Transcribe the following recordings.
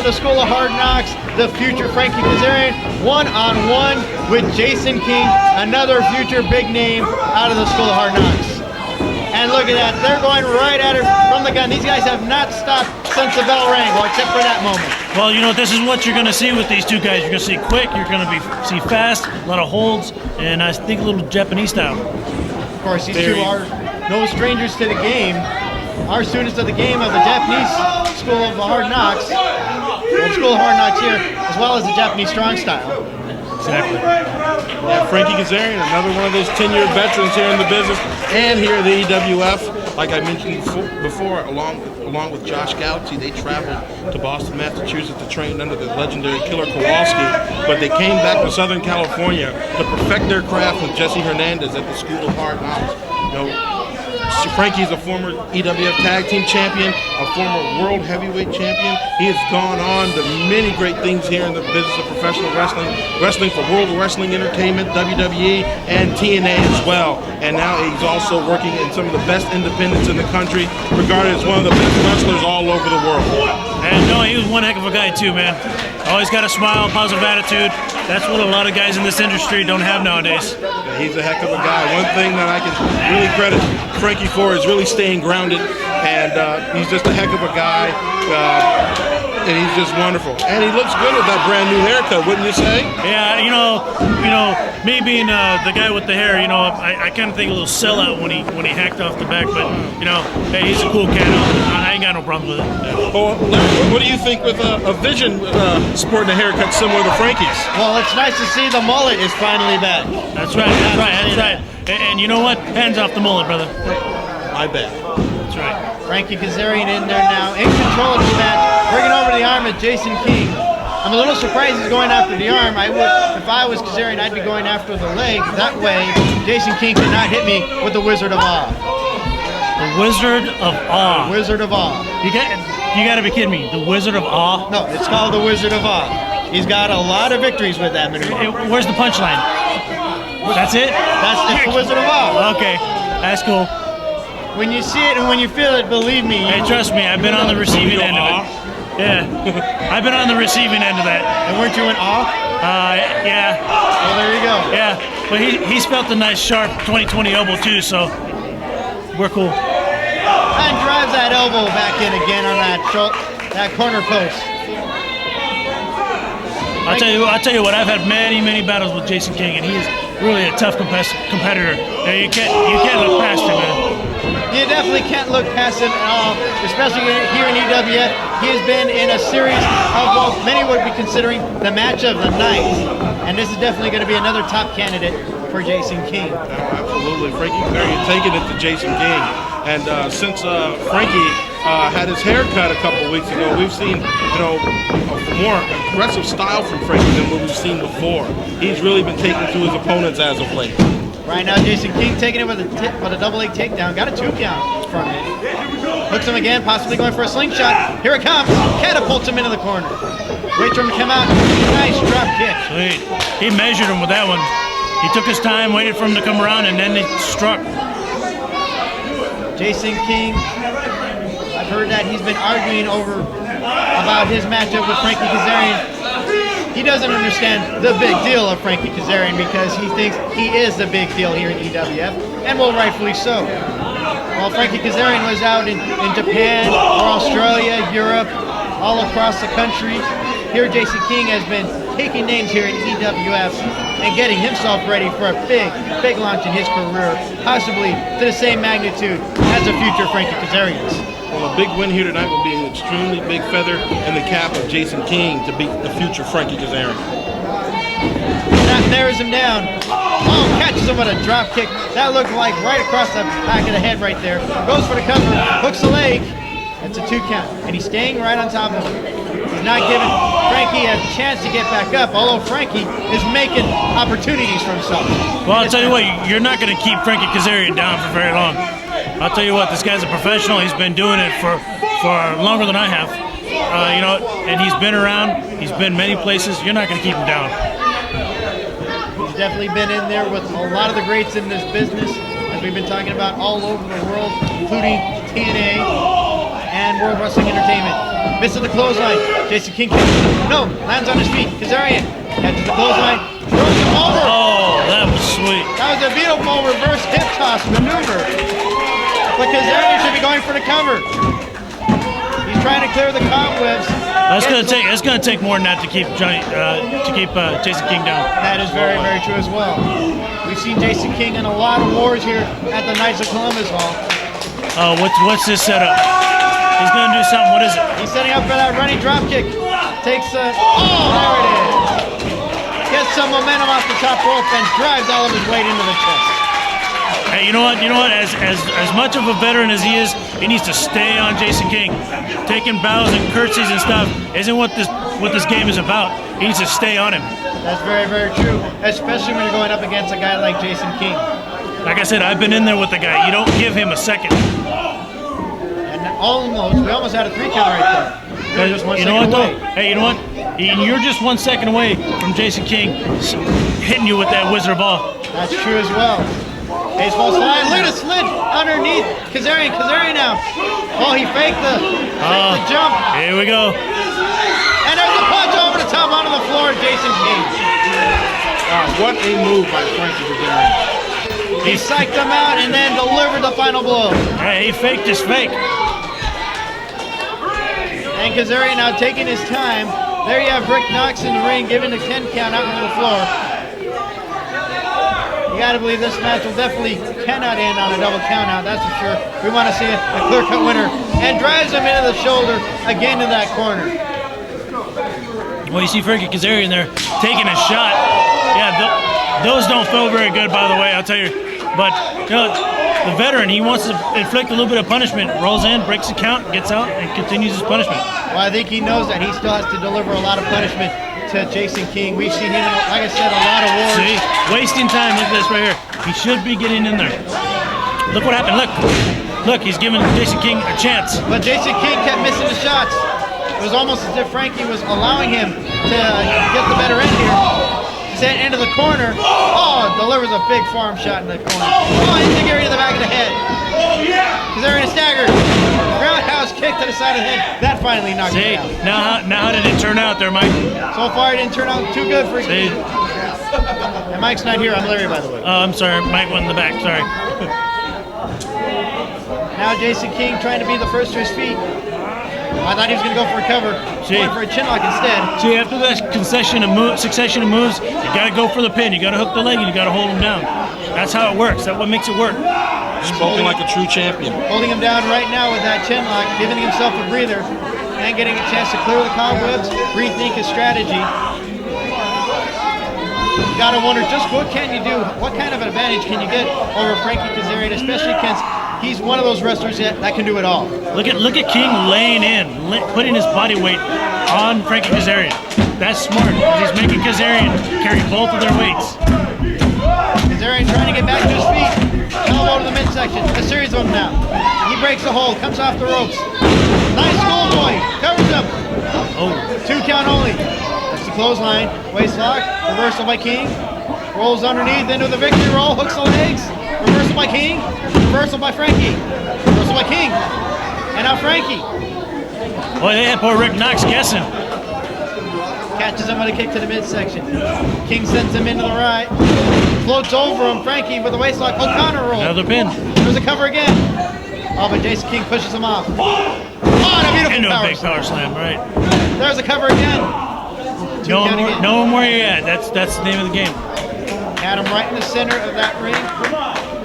to the School of Hard Knocks, the future Frankie Kazarian, one-on-one with Jason King, another future big name out of the School of Hard Knocks. And look at that, they're going right at it from the gun. These guys have not stopped since the bell rang, well, except for that moment. Well, you know, this is what you're going to see with these two guys. You're going to see quick, you're going to see fast, a lot of holds, and I think a little Japanese style. Of course, these two are no strangers to the game. Our students of the game of the Japanese School of Hard Knocks, well, School of Hard Knocks here, as well as the Japanese strong style. Exactly. Yeah, Frankie Kazarian, another one of those tenured veterans here in the business and here at the EWF. Like I mentioned before, along with Josh Galaxy, they traveled to Boston, Massachusetts to train under the legendary Killer Kowalski, but they came back to Southern California to perfect their craft with Jesse Hernandez at the School of Hard Knocks. You know, Frankie's a former EWF Tag Team Champion, a former World Heavyweight Champion. He has gone on to many great things here in the business of professional wrestling, wrestling for World Wrestling Entertainment, WWE, and TNA as well. And now he's also working in some of the best independents in the country, regarded as one of the best wrestlers all over the world. And no, he was one heck of a guy too, man. Always got a smile, positive attitude. That's what a lot of guys in this industry don't have nowadays. Yeah, he's a heck of a guy. One thing that I can really credit Frankie for is really staying grounded, and he's just a heck of a guy, and he's just wonderful. And he looks good with that brand new haircut, wouldn't you say? Yeah, you know, me being the guy with the hair, you know, I kind of think a little sellout when he hacked off the back, but you know, hey, he's a cool cat. I ain't got no problems with it. Yeah. Well, what do you think with a Vision sporting a haircut similar to Frankie's? Well, it's nice to see the mullet is finally back. That's right, that's right. And you know what? Hands off the mullet, brother. My bad. That's right. Frankie Kazarian in there now, in control of this match, bringing over the arm of Jason King. I'm a little surprised he's going after the arm. If I was Kazarian, I'd be going after the leg. That way, Jason King could not hit me with the Wizard of Awe. The Wizard of Awe. The Wizard of Awe. You got to be kidding me. The Wizard of Awe? No, it's called the Wizard of Awe. He's got a lot of victories with that maneuver. Where's the punchline? That's it? It's the Wizard of Awe. Okay, that's cool. When you see it and when you feel it, believe me. Hey, trust me, I've been on the receiving end of it. Yeah, I've been on the receiving end of that. And weren't you in awe? Yeah. Well, there you go. Yeah, but he's felt a nice sharp 2020 elbow too, so we're cool. And drives that elbow back in again on that corner post. I'll tell you what. I've had many battles with Jason King, and he is really a tough competitor. You can't look past him, man. You definitely can't look past him at all, especially here in EWF. He has been in a series of what many would be considering the match of the night, and this is definitely going to be another top candidate for Jason King. Oh, absolutely. Frankie Kazarian taking it to Jason King. And since Frankie had his hair cut a couple of weeks ago, we've seen, you know, a more aggressive style from Frankie than what we've seen before. He's really been taking to his opponents as of late. Right now, Jason King taking it with a double leg takedown. Got a 2 count from it. Hooks him again, possibly going for a slingshot. Here it comes. Catapults him into the corner. Wait for him to come out. Nice drop kick. Sweet. He measured him with that one. He took his time, waited for him to come around, and then he struck. Jason King, I've heard that he's been arguing about his matchup with Frankie Kazarian. He doesn't understand the big deal of Frankie Kazarian because he thinks he is the big deal here in EWF, and well, rightfully so. While Frankie Kazarian was out in Japan, or Australia, Europe, all across the country, here Jason King has been taking names here in EWF and getting himself ready for a big launch in his career, possibly to the same magnitude as the future Frankie Kazarian's. Well, a big win here tonight will be an extremely big feather in the cap of Jason King to beat the future Frankie Kazarian. That narrows him down. Oh, catches him with a drop kick. That looked like right across the back of the head right there. Goes for the cover, hooks the leg. That's a 2 count, and he's staying right on top of him. He's not giving Frankie a chance to get back up, although Frankie is making opportunities for himself. Well, I'll tell you what, you're not going to keep Frankie Kazarian down for very long. I'll tell you what, this guy's a professional. He's been doing it for longer than I have. You know, and he's been around. He's been many places. You're not going to keep him down. He's definitely been in there with a lot of the greats in this business, as we've been talking about all over the world, including TNA and and World Wrestling Entertainment. Misses the clothesline. Jason King lands on his feet. Kazarian catches the clothesline, throws him over. Oh, that was sweet. That was a beautiful reverse hip toss maneuver. But Kazarian should be going for the cover. He's trying to clear the cobwebs. It's gonna take more than that to keep Jason King down. That is very, very true as well. We've seen Jason King in a lot of wars here at the Knights of Columbus Hall. Oh, what's this setup? He's gonna do something. What is it? He's setting up for that running drop kick. Takes there it is. Gets some momentum off the top rope and drives all of his weight into the chest. Hey, you know what? As much of a veteran as he is, he needs to stay on Jason King. Taking bows and curtsies and stuff isn't what this game is about. He needs to stay on him. That's very, very true, especially when you're going up against a guy like Jason King. Like I said, I've been in there with the guy. You don't give him a second. And we almost had a 3 count right there. Just one second away. Hey, you know what? You're just 1 second away from Jason King hitting you with that wizard ball. That's true as well. Baseball slide, look at a slid underneath Kazarian now. Oh, he faked the jump. Here we go. And there's a punch over the top onto the floor, Jason King. What a move by Frankie Kazarian. He psyched him out and then delivered the final blow. Hey, he faked his fake. And Kazarian now taking his time. There you have Rick Knox in the ring, giving the 10 count out on the floor. You got to believe this match will definitely cannot end on a double count out, that's for sure. We want to see a clear-cut winner. And drives him into the shoulder, again to that corner. Well, you see Frankie Kazarian there taking a shot. Yeah, those don't feel very good, by the way, I'll tell you. But, you know, the veteran, he wants to inflict a little bit of punishment. Rolls in, breaks the count, gets out, and continues his punishment. Well, I think he knows that he still has to deliver a lot of punishment to Jason King. We've seen him, like I said, a lot of wars. See? Wasting time. Look at this right here. He should be getting in there. Look what happened. Look, he's giving Jason King a chance. But Jason King kept missing the shots. It was almost as if Frankie was allowing him to get the better end here. Sent into the corner. Oh, delivers a big forearm shot in the corner. Oh, Kazarian to the back of the head. Kazarian staggered. Roundhouse kick to the side of the head. That finally knocked him out. Now how did it turn out there, Mike? So far, it didn't turn out too good for King. And Mike's not here. I'm Larry, by the way. Oh, I'm sorry. Mike went in the back. Sorry. Now Jason King trying to be the first to his feet. I thought he was going to go for a cover. Going for a chinlock instead. See, after that succession of moves, you got to go for the pin. You got to hook the leg and you got to hold him down. That's how it works. That's what makes it work. Spoken like a true champion. Holding him down right now with that chinlock, giving himself a breather, and getting a chance to clear the cobwebs, rethink his strategy. You got to wonder just what can you do? What kind of advantage can you get over Frankie Kazarian, especially against he's one of those wrestlers that can do it all. Look at King laying in, putting his body weight on Frankie Kazarian. That's smart because he's making Kazarian carry both of their weights. Kazarian trying to get back to his feet. Elbow to the midsection. A series of them now. He breaks the hold, comes off the ropes. Nice schoolboy. Covers him. Oh. 2 count only. That's the clothesline. Waist lock. Reversal by King. Rolls underneath into the victory roll. Hooks the legs. Reversal by King. Reversal by Frankie. Reversal by King. And now Frankie. Boy, they had poor Rick Knox guessing. Catches him with a kick to the midsection. King sends him into the right. Floats over him. Frankie with a waistlock. O'Connor roll. Another pin. There's a cover again. Oh, but Jason King pushes him off. Oh, and a beautiful Into power a big power slam, right? There's a cover again. Know him where you're at. That's the name of the game. Had him right in the center of that ring.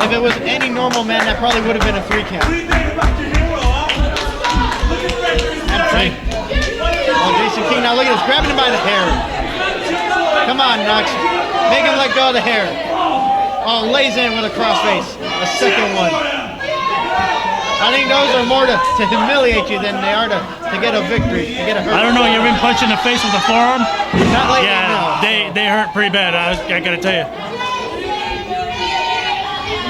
If it was any normal man, that probably would have been a 3 count. And Frank. Oh, Jason King, now look at this, grabbing him by the hair. Come on, Knox. Make him let go of the hair. Oh, lays in with a crossface. A second one. I think those are more to humiliate you than they are to get a victory, to get a hurt. I don't know, you ever been punched in the face with a forearm? Not lately, yeah, no. they hurt pretty bad, I gotta tell you.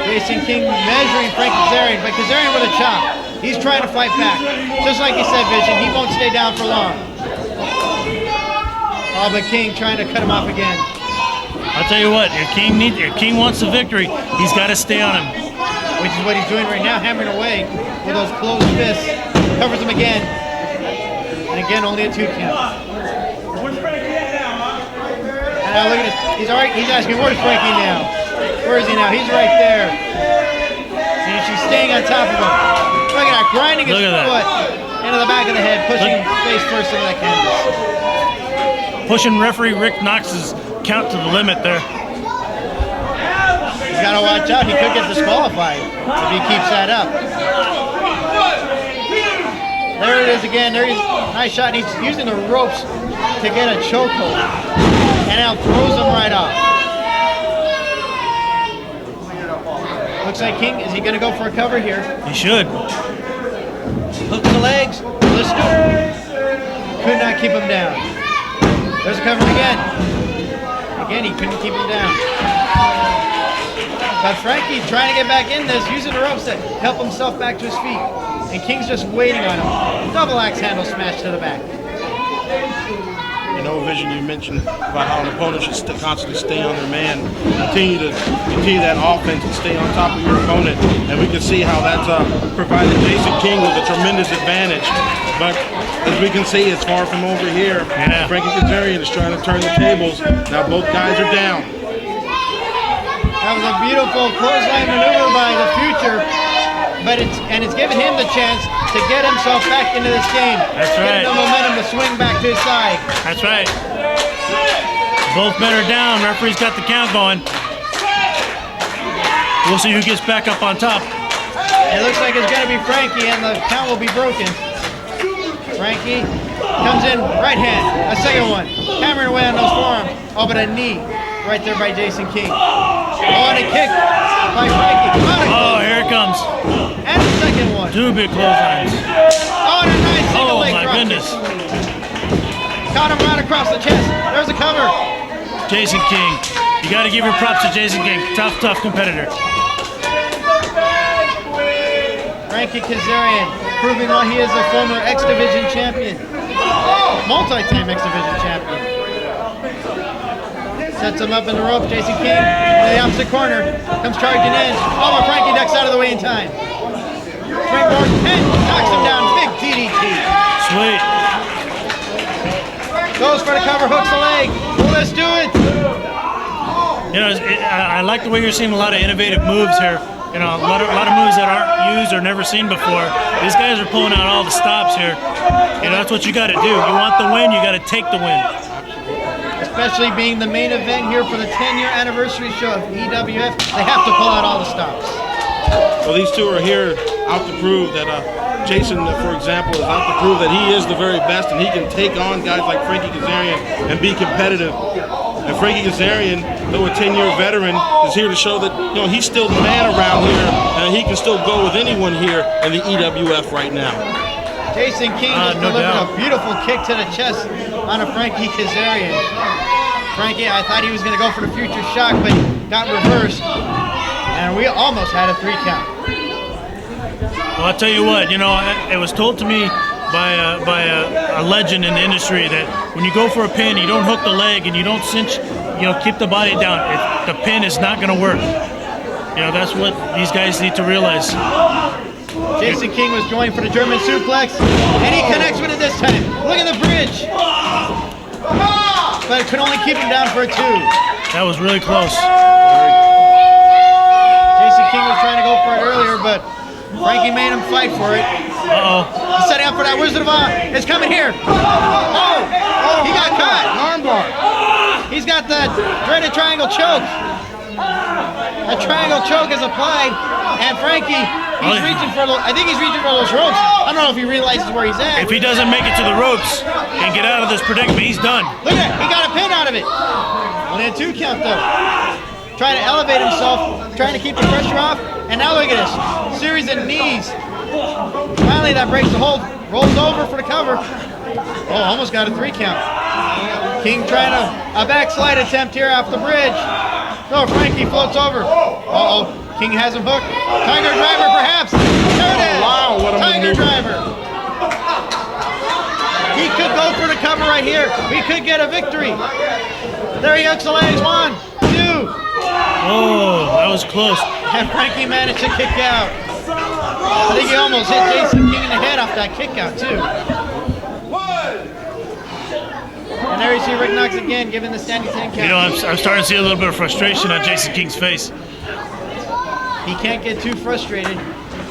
Jason King measuring Frankie Kazarian, but Kazarian with a chop. He's trying to fight back. Just like you said, Vision, he won't stay down for long. Oh, but King trying to cut him off again. I'll tell you what, if King wants the victory, he's got to stay on him. Which is what he's doing right now, hammering away with those closed fists. Covers him again. And again, only a 2 count. And now look at this. He's asking, where's Frankie now? Where is he now? He's right there. And she's staying on top of him. Look at that, grinding his foot into the back of the head, pushing face first into that canvas. Pushing referee Rick Knox's count to the limit there. He's got to watch out. He could get disqualified if he keeps that up. There it is again. There he's nice shot. He's using the ropes to get a chokehold, and now throws him right off. Looks like King. Is he going to go for a cover here? He should. Hooks the legs. Let's do it. Could not keep him down. There's a cover again. Again, he couldn't keep him down. But Frankie trying to get back in this, using the ropes to help himself back to his feet. And King's just waiting on him. Double axe handle smash to the back. You know, Vision, you mentioned about how an opponent should constantly stay on their man, continue that offense and stay on top of your opponent. And we can see how that's provided Jason King with a tremendous advantage. But as we can see, it's far from over here. Yeah. Frankie Kazarian is trying to turn the tables. Now both guys are down. That was a beautiful clothesline maneuver by the Future, but it's given him the chance to get himself back into this game. That's right. Get the momentum to swing back to his side. That's right. Both men are down. Referee's got the count going. We'll see who gets back up on top. It looks like it's going to be Frankie, and the count will be broken. Frankie comes in, right hand, a second one, hammering away on those forearms. Oh, but a knee right there by Jason King. Oh, and a kick by Frankie. Oh, here it comes. And a second one. 2 big clotheslines. Oh, and a nice single leg my drop. goodness. Caught him right across the chest. There's a cover. Jason King. You got to give your props to Jason King. Tough competitor. Frankie Kazarian, proving why he is a former X Division champion. Multi-time X Division champion. Sets him up in the rope. Jason King in the opposite corner. Comes charging in. Oh, but Frankie ducks out of the way in time. Springboard and knocks him down. Big DDT. Sweet. Goes for the cover, hooks the leg. Let's do it. You know, I like the way you're seeing a lot of innovative moves here. You know, a lot of moves that aren't used or never seen before. These guys are pulling out all the stops here. You know, that's what you got to do. You want the win, you got to take the win. Especially being the main event here for the 10-year anniversary show of EWF, they have to pull out all the stops. Well, these two are here out to prove that Jason, for example, is out to prove that he is the very best and he can take on guys like Frankie Kazarian and be competitive. And Frankie Kazarian, though a 10-year veteran, is here to show that, you know, he's still the man around here and he can still go with anyone here in the EWF right now. Jason King just delivered a beautiful kick to the chest on a Frankie Kazarian. Frankie, I thought he was going to go for the Future Shock, but got reversed. And we almost had a 3 count. Well, I'll tell you what, you know, it was told to me by a legend in the industry that when you go for a pin, you don't hook the leg and you don't cinch, you know, keep the body down. The pin is not going to work. You know, that's what these guys need to realize. Jason King was going for the German suplex, and he connects with it this time. Look at the bridge. But it could only keep him down for a 2. That was really close. Jason King was trying to go for it earlier, but Frankie made him fight for it. Uh-oh. He's setting up for that Wizard of Oz. It's coming here. Oh, he got caught. Armbar. He's got the dreaded triangle choke. A triangle choke is applied, and Frankie, he's reaching for I think he's reaching for those ropes. I don't know if he realizes where he's at. If he doesn't make it to the ropes and get out of this predicament, he's done. Look at it. He got a pin out of it. Only a 2 count, though. Trying to elevate himself, trying to keep the pressure off, and now look at this. Series of knees. Finally, that breaks the hold. Rolls over for the cover. Oh, almost got a 3 count. King trying a backslide attempt here off the bridge. No, Frankie floats over. Uh-oh. King has him hooked. Tiger driver, perhaps. There it is. Wow, what a Tiger maneuver. driver. He could go for the cover right here. We could get a victory. There he hooks the legs. 1, 2. Oh, that was close. And Frankie managed to kick out. I think he almost hit Jason King in the head off that kick out too. And there you see Rick Knox again giving the standing 10 count. You know, I'm starting to see a little bit of frustration on Jason King's face. He can't get too frustrated.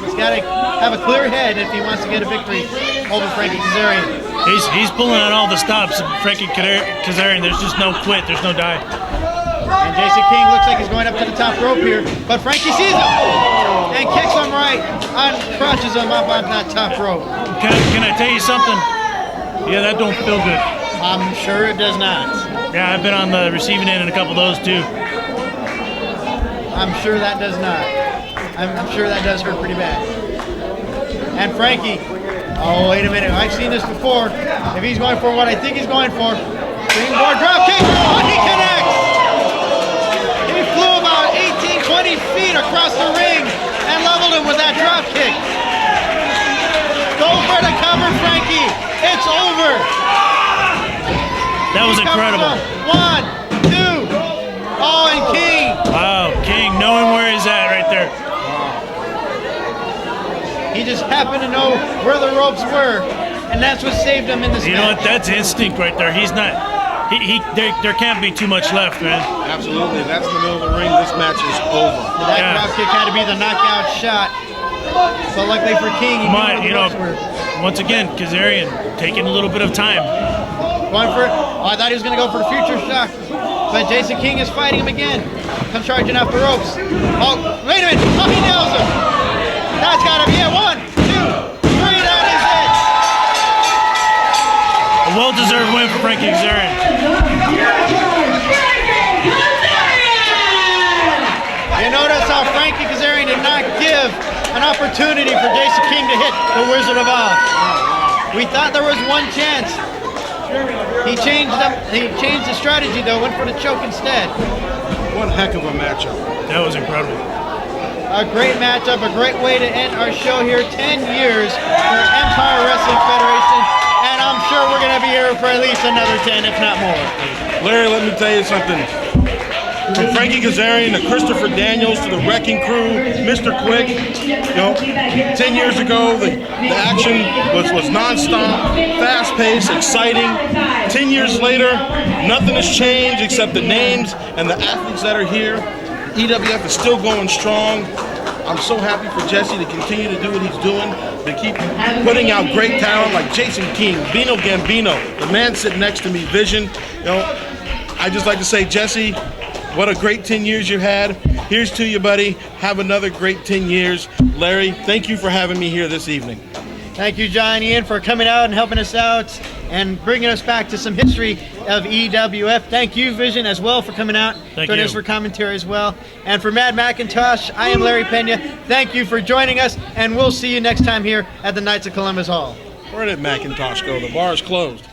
He's got to have a clear head if he wants to get a victory over Frankie Kazarian. He's pulling on all the stops. Frankie Kazarian, there's just no quit. There's no die. And Jason King looks like he's going up to the top rope here, but Frankie sees him and kicks him right on, crunches him up on that top rope. Can I tell you something? Yeah, that don't feel good. I'm sure it does not. Yeah, I've been on the receiving end in a couple of those too. I'm sure that does not. I'm sure that does hurt pretty bad. And Frankie, oh wait a minute, I've seen this before. If he's going for what I think he's going for, springboard drop kick, oh, he connects! He flew about 18, 20 feet across the ring and leveled him with that drop kick. Go for the cover, Frankie. It's over. That was incredible. 1, 2. Oh, and King. Wow, King knowing where he's at right there. He just happened to know where the ropes were, and that's what saved him in this match. You know what? That's instinct right there. He's not. There can't be too much left, man. Absolutely. That's in the middle of the ring. This match is over. That drop kick had to be the knockout shot. But luckily for King, he knew where the ropes were. Once again, Kazarian taking a little bit of time. Going for it. Oh, I thought he was going to go for the future shock. But Jason King is fighting him again. Comes charging off the ropes. Oh, wait a minute. Oh, he nails him. That's got to be it. 1, 2, 3. That is it. A well-deserved win for Frankie Kazarian. You notice how Frankie Kazarian did not give an opportunity for Jason King to hit the Wizard of Oz. We thought there was one chance. He changed the strategy though, went for the choke instead. One heck of a matchup. That was incredible. A great matchup, a great way to end our show here. 10 years for Empire Wrestling Federation, and I'm sure we're going to be here for at least another 10, if not more. Larry, let me tell you something. From Frankie Kazarian to Christopher Daniels to the Wrecking Crew, Mr. Quick, 10 years ago, the action was non-stop, fast-paced, exciting. 10 years later, nothing has changed except the names and the athletes that are here. EWF is still going strong. I'm so happy for Jesse to continue to do what he's doing, to keep putting out great talent like Jason King, Bino Gambino, the man sitting next to me, Vision. I just like to say, Jesse, what a great 10 years you had. Here's to you, buddy. Have another great 10 years. Larry, thank you for having me here this evening. Thank you, John Ian, for coming out and helping us out and bringing us back to some history of EWF. Thank you, Vision, as well, for coming out. Joining us for commentary as well. And for Matt McIntosh, I am Larry Pena. Thank you for joining us, and we'll see you next time here at the Knights of Columbus Hall. Where did McIntosh go? The bar is closed.